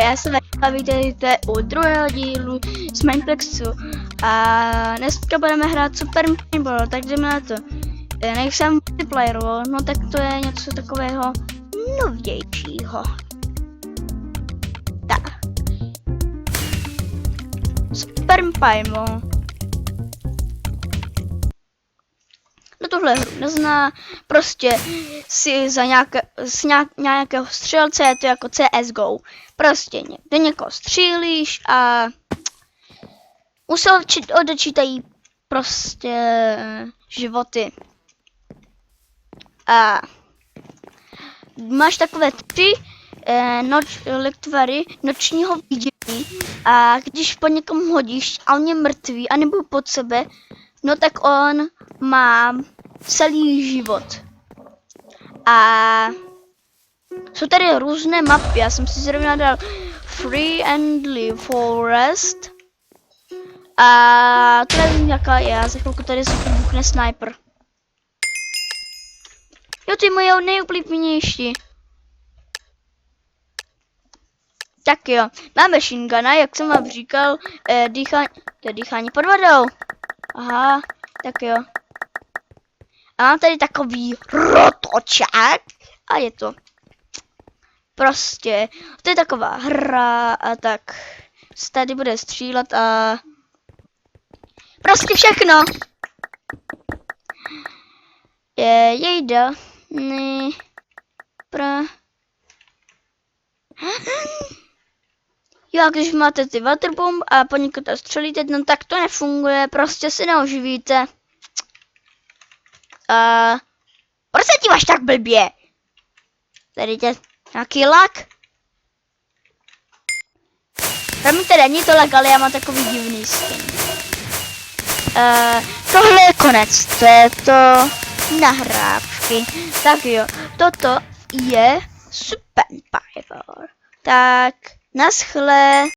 já se vítejte u druhého dílu z Mineplexu a dneska budeme hrát Super Mineball, tak jdeme na to. Než jsem multiplayeru, no tak to je něco takového novějšího. Tak. Super Mineball. No tuhle hru nezná, prostě si za nějakého střelce je to jako CSGO. Prostě do někoho střílíš a musel odečítají prostě životy. A máš takové tři litvary nočního vidění a když po někom hodíš a on je mrtvý a nebo pod sebe, no tak on má celý život. A jsou tady různé mapy, já jsem si zrovna dal Free Endly Forest. A to nevím jaká je, a za chvilku tady se vybuchne sniper. Jo, ty moje nejoblíbenější. Tak jo, máme machine guna, jak jsem vám říkal, dýchání pod vodou. Aha, tak jo. A mám tady takový rotočák a je to prostě, to je taková hra a tak se tady bude střílet a prostě všechno. Jejda. Jo, když máte ty waterbomb a po někoho to střelíte, no tak to nefunguje, prostě si neoživíte. Proč se díváš tak blbě? Tady je nějaký lag. Promiňte, není to lag, ale já mám takový divný skin. Tohle je konec, to je to nahrávky. Tak jo, toto je Super Mineball. Tak, naschle.